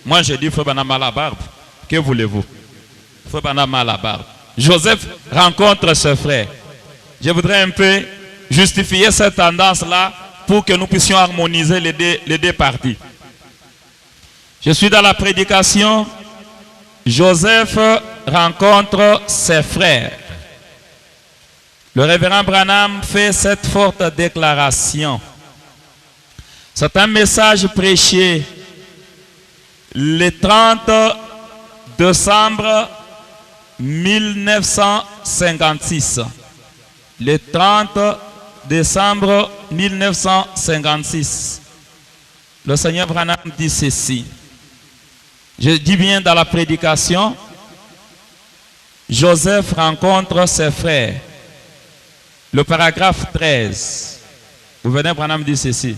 Moi, je dis, frère Branham a la barbe. Que voulez-vous? Frère Branham a la barbe. Joseph rencontre ce frère. Je voudrais un peu justifier cette tendance-là pour que nous puissions harmoniser les deux parties. Je suis dans la prédication. Joseph rencontre ses frères. Le révérend Branham fait cette forte déclaration. C'est un message prêché le 30 décembre 1956. Le 30 décembre 1956. Le Seigneur Branham dit ceci. Je dis bien dans la prédication, Joseph rencontre ses frères. Le paragraphe 13. Vous venez, Branham dit ceci.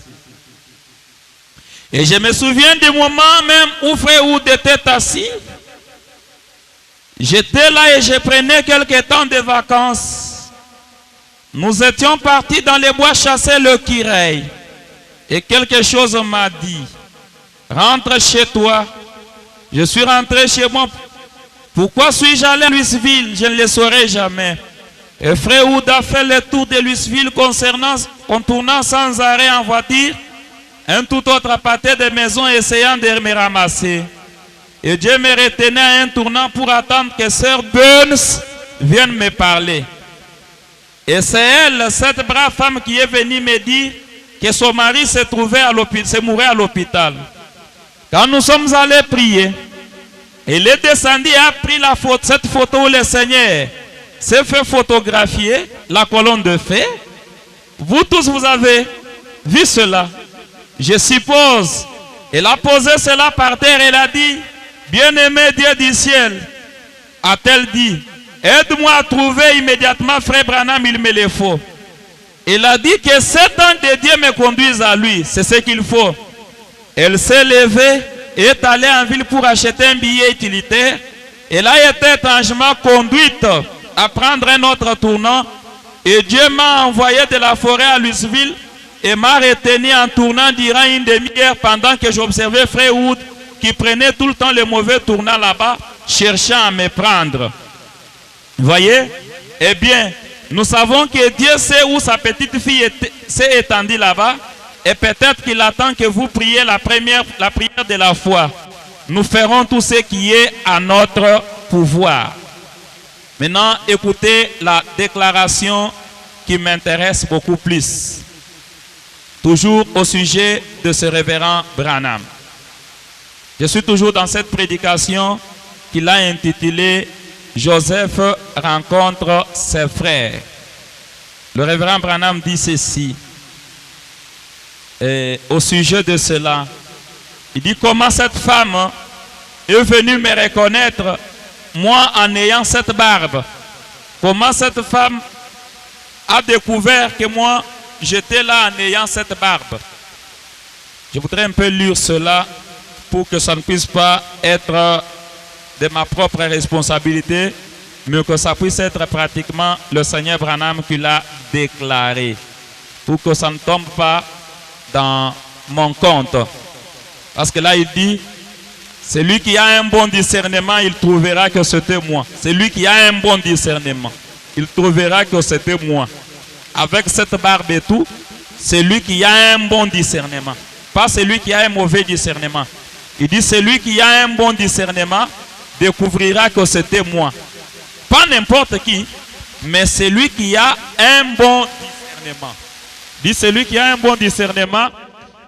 Et je me souviens du moment même où frère Wood était assis. J'étais là et je prenais quelques temps de vacances. Nous étions partis dans les bois chasser le kireil. Et quelque chose m'a dit. Rentre chez toi. Je suis rentré chez moi. Pourquoi suis-je allé à Louisville? Je ne le saurais jamais. Et frère Wood a fait le tour de Louisville contournant sans arrêt en voiture un tout autre pâté de maisons essayant de me ramasser. Et Dieu me retenait à un tournant pour attendre que sœur Burns vienne me parler. Et c'est elle, cette brave femme, qui est venue me dire que son mari se mourait à l'hôpital. Quand nous sommes allés prier, il est descendu et a pris cette photo où le Seigneur s'est fait photographier, la colonne de feu. Vous tous, vous avez vu cela. Je suppose. Elle a posé cela par terre et elle a dit, bien-aimé Dieu du ciel, a-t-elle dit, aide-moi à trouver immédiatement frère Branham, il me le faut. Elle a dit que 7 ans de Dieu me conduisent à lui, c'est ce qu'il faut. Elle s'est levée et est allée en ville pour acheter un billet utilitaire. Elle a été étrangement conduite à prendre un autre tournant. Et Dieu m'a envoyé de la forêt à Louisville et m'a retenu en tournant durant une demi-heure pendant que j'observais frère Wood qui prenait tout le temps le mauvais tournant là-bas, cherchant à me prendre. Vous voyez? Eh bien, nous savons que Dieu sait où sa petite fille s'est étendue là-bas. Et peut-être qu'il attend que vous priez la prière de la foi. Nous ferons tout ce qui est à notre pouvoir. Maintenant, écoutez la déclaration qui m'intéresse beaucoup plus. Toujours au sujet de ce révérend Branham. Je suis toujours dans cette prédication qu'il a intitulée « Joseph rencontre ses frères ». Le révérend Branham dit ceci. Et au sujet de cela, il dit comment cette femme est venue me reconnaître, moi en ayant cette barbe. Comment cette femme a découvert que moi j'étais là en ayant cette barbe. Je voudrais un peu lire cela pour que ça ne puisse pas être de ma propre responsabilité, mais que ça puisse être pratiquement le Seigneur Branham qui l'a déclaré, pour que ça ne tombe pas dans mon compte. Parce que là il dit, celui qui a un bon discernement, il trouvera que c'était moi. Celui qui a un bon discernement, il trouvera que c'était moi. Avec cette barbe et tout, celui qui a un bon discernement, pas celui qui a un mauvais discernement. Il dit, celui qui a un bon discernement découvrira que c'était moi. Pas n'importe qui, mais celui qui a un bon discernement. Dit celui qui a un bon discernement,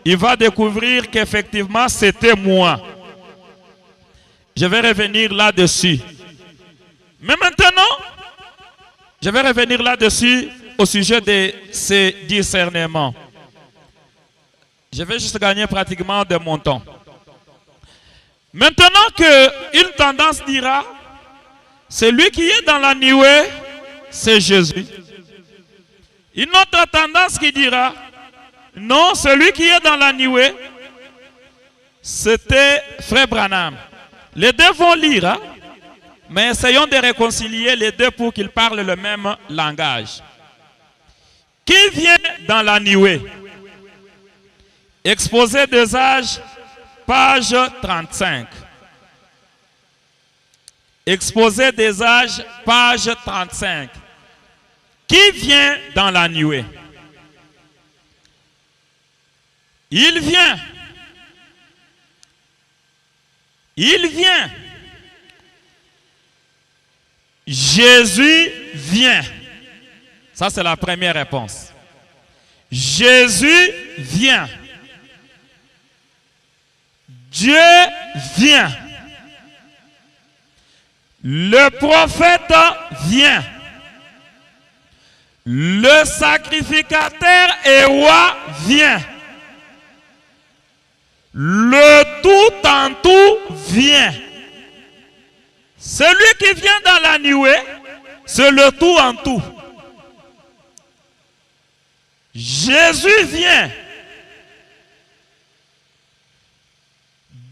il va découvrir qu'effectivement c'était moi. Je vais revenir là-dessus. Mais maintenant, je vais revenir là-dessus au sujet de ces discernements. Je vais juste gagner pratiquement de mon temps. Maintenant qu'une tendance dira, celui qui est dans la nuée, c'est Jésus. Une autre tendance qui dira, non, celui qui est dans la nuée, c'était frère Branham. Les deux vont lire, hein? Mais essayons de réconcilier les deux pour qu'ils parlent le même langage. Qui vient dans la nuée? Exposé des âges page 35. Exposé des âges, page 35. Qui vient dans la nuée? Il vient. Il vient. Jésus vient. Ça, c'est la première réponse. Jésus vient. Dieu vient. Le prophète vient. Le sacrificateur et roi vient. Le tout en tout vient. Celui qui vient dans la nuée, c'est le tout en tout. Jésus vient.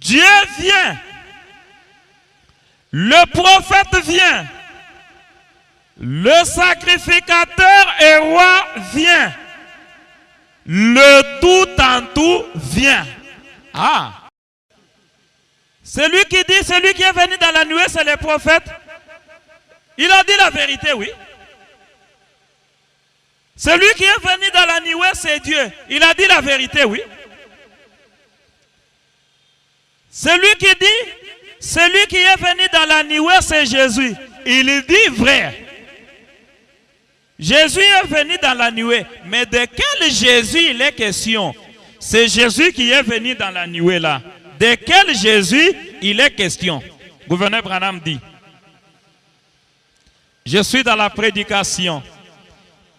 Dieu vient. Le prophète vient. Le sacrificateur et roi vient. Le tout en tout vient. Ah! Celui qui dit, celui qui est venu dans la nuée, c'est le prophète. Il a dit la vérité, oui. Celui qui est venu dans la nuée, c'est Dieu. Il a dit la vérité, oui. Celui qui dit, celui qui est venu dans la nuée, c'est Jésus. Il dit vrai. Jésus est venu dans la nuée. Mais de quel Jésus il est question? C'est Jésus qui est venu dans la nuée là. De quel Jésus il est question? Gouverneur Branham dit, je suis dans la prédication.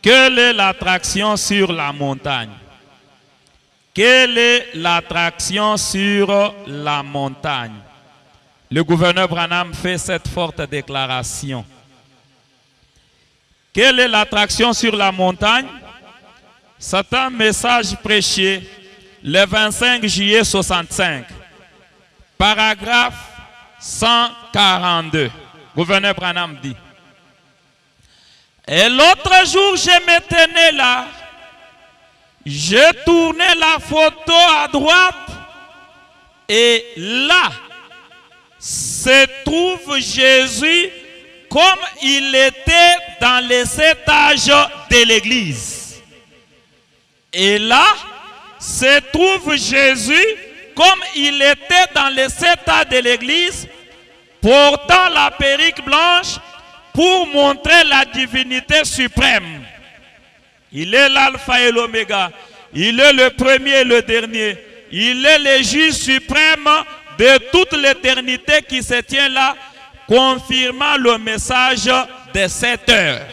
Quelle est l'attraction sur la montagne? Quelle est l'attraction sur la montagne? Le gouverneur Branham fait cette forte déclaration. Quelle est l'attraction sur la montagne? C'est un message prêché le 25 juillet 65. Paragraphe 142. Gouverneur Branham dit, et l'autre jour, je me tenais là. Je tournais la photo à droite. Et là, se trouve Jésus comme il était dans les 7 âges de l'église. Et là, se trouve Jésus comme il était dans les 7 âges de l'église, portant la perruque blanche pour montrer la divinité suprême. Il est l'alpha et l'oméga. Il est le premier et le dernier. Il est le juge suprême de toute l'éternité qui se tient là, confirmant le message de 7 heures.